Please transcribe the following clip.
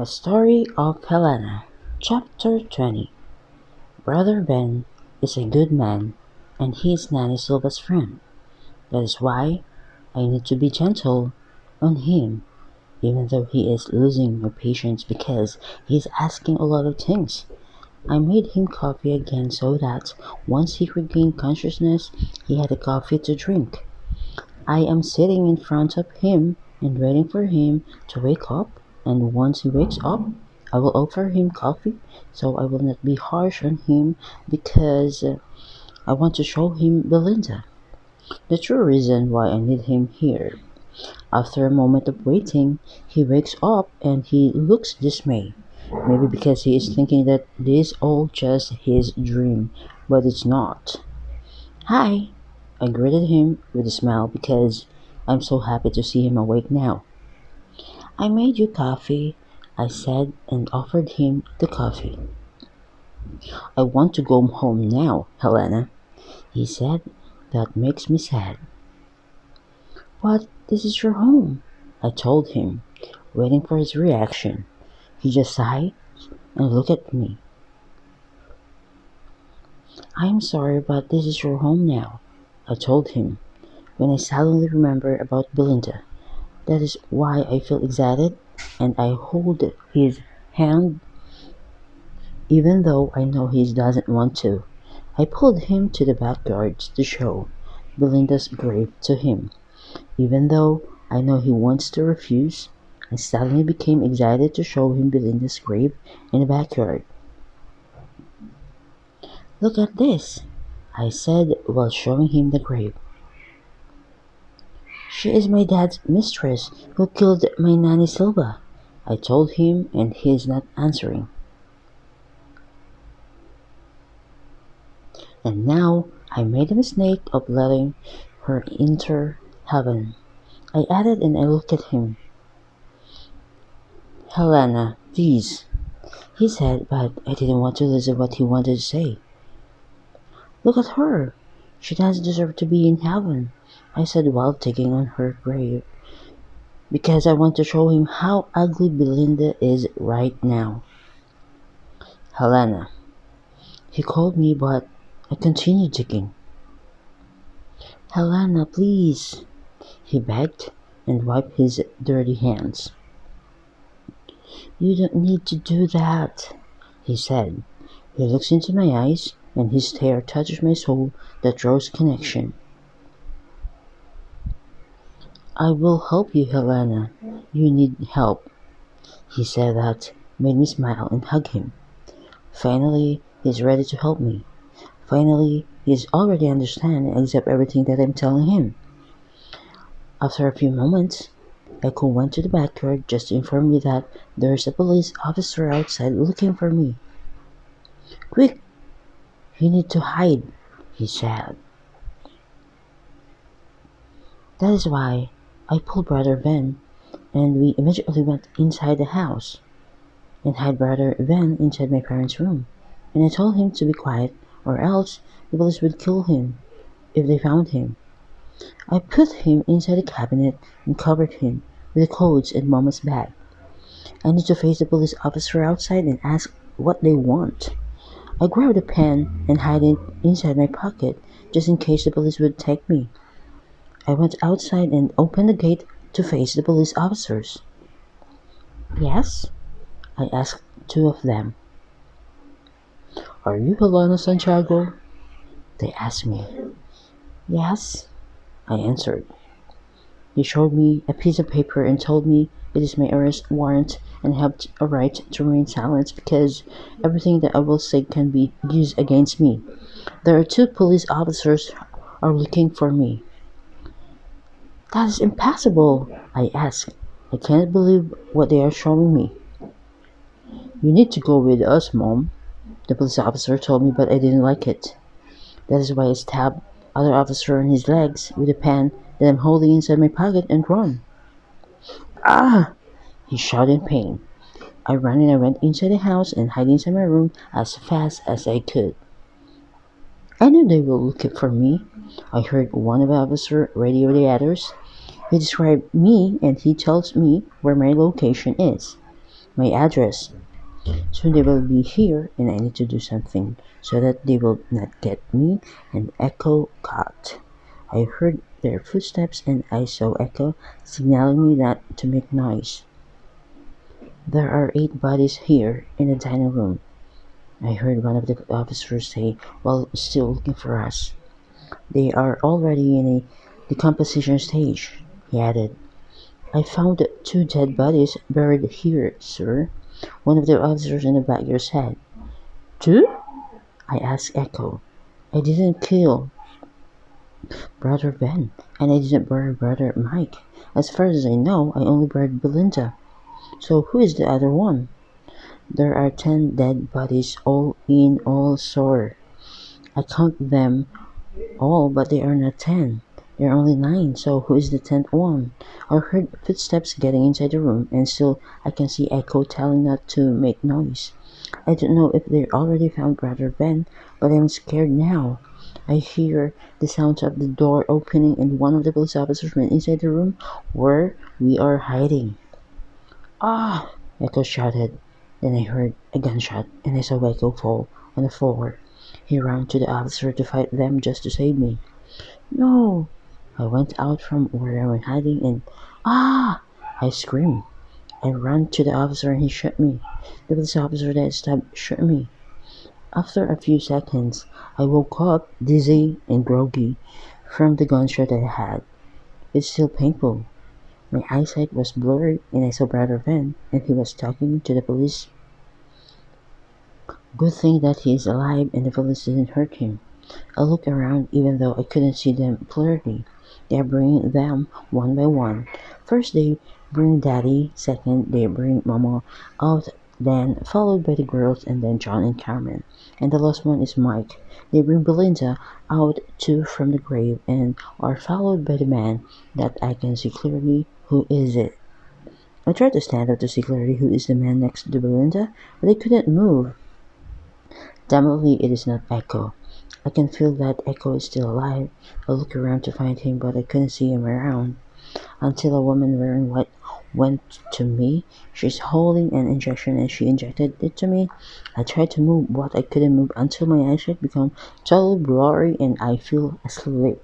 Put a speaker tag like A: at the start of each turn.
A: A Story of Helena, Chapter 20. Brother Ben is a good man, and he is Nanny Silva's friend. That is why I need to be gentle on him, even though he is losing my patience because he is asking a lot of things. I made him coffee again so that once he regained consciousness, he had a coffee to drink. I am sitting in front of him and waiting for him to wake up, and once he wakes up, I will offer him coffee, so I will not be harsh on him because I want to show him Belinda, the true reason why I need him here. After a moment of waiting, he wakes up and he looks dismayed. Maybe because he is thinking that this all just his dream, but it's not. Hi, I greeted him with a smile because I'm so happy to see him awake now. I made you coffee, I said and offered him the coffee. I want to go home now, Helena, he said. That makes me sad. But this is your home, I told him, waiting for his reaction. He just sighed and looked at me. I'm sorry, but this is your home now, I told him, when I suddenly remembered about Belinda. That is why I feel excited and I hold his hand even though I know he doesn't want to. I pulled him to the backyard to show Belinda's grave to him. Even though I know he wants to refuse, I suddenly became excited to show him Belinda's grave in the backyard. Look at this, I said while showing him the grave. She is my dad's mistress who killed my Nanny Silva, I told him, and he is not answering. And now I made the mistake of letting her enter heaven. I added and I looked at him. Helena, please, he said, but I didn't want to listen what he wanted to say. Look at her. She doesn't deserve to be in heaven, I said while digging on her grave, because I want to show him how ugly Belinda is right now. Helena, he called me, but I continued digging. Helena, please, he begged and wiped his dirty hands. You don't need to do that, he said. He looks into my eyes and his stare touches my soul that draws connection. I will help you, Helena. You need help. He said that made me smile and hug him. Finally, he's ready to help me. Finally, he's already understand and accept everything that I'm telling him. After a few moments, Echo went to the backyard just to inform me that there's a police officer outside looking for me. Quick! You need to hide, he said. That is why I pulled Brother Ben, and we immediately went inside the house and hid Brother Ben inside my parents' room. And I told him to be quiet, or else the police would kill him if they found him. I put him inside the cabinet and covered him with the clothes and Mama's bag. I need to face the police officer outside and ask what they want. I grabbed a pen and hid it inside my pocket just in case the police would take me. I went outside and opened the gate to face the police officers. Yes? I asked two of them. Are you Helena Santiago? They asked me. Yes, I answered. They showed me a piece of paper and told me it is my arrest warrant and have a right to remain silent because everything that I will say can be used against me. There are two police officers are looking for me. That is impossible, I asked. I cannot believe what they are showing me. You need to go with us, Mom, the police officer told me, but I didn't like it. That is why I stabbed other officer in his legs with a pen that I'm holding inside my pocket and run. Ah! He shouted in pain. I ran and I went inside the house and hid inside my room as fast as I could. I knew they were looking for me. I heard one of the officers radio the others. He described me and he tells me where my location is. my address. Soon they will be here and I need to do something so that they will not get me and Echo caught. I heard their footsteps and I saw Echo signaling me not to make noise. There are 8 bodies here in the dining room, I heard one of the officers say while still looking for us. They are already in a decomposition stage, he added. I found 2 dead bodies buried here, sir, one of the officers in the backyard said. 2? I asked Echo. I didn't kill Brother Ben, and I didn't bury Brother Mike. As far as I know, I only buried Belinda. So who is the other one? There are 10 dead bodies all in all, sir. I count them all, but they are not 10. There are only 9, so who is the 10th one? I heard footsteps getting inside the room, and still I can see Echo telling not to make noise. I don't know if they already found Brother Ben, but I'm scared now. I hear the sounds of the door opening and one of the police officers went inside the room where we are hiding. Ah! Echo shouted. Then I heard a gunshot and I saw Echo fall on the floor. He ran to the officer to fight them just to save me. No! I went out from where I was hiding and ah! I screamed. I ran to the officer and he shot me. The police officer that stabbed shot me. After a few seconds, I woke up dizzy and groggy from the gunshot I had. It's still painful. My eyesight was blurry and I saw Brother Van and he was talking to the police. Good thing that he is alive and the police didn't hurt him. I looked around even though I couldn't see them clearly. They are bringing them one by one. First they bring Daddy, second they bring Mama out, then followed by the girls and then John and Carmen. And the last one is Mike. They bring Belinda out too from the grave and are followed by the man that I can see clearly who is it. I tried to stand up to see clearly who is the man next to Belinda, but I couldn't move. Definitely it is not Echo. I can feel that Echo is still alive. I looked around to find him, but I couldn't see him around. Until a woman wearing white went to me. She's holding an injection and she injected it to me. I tried to move, but I couldn't move until my eyesight became totally blurry and I fell asleep.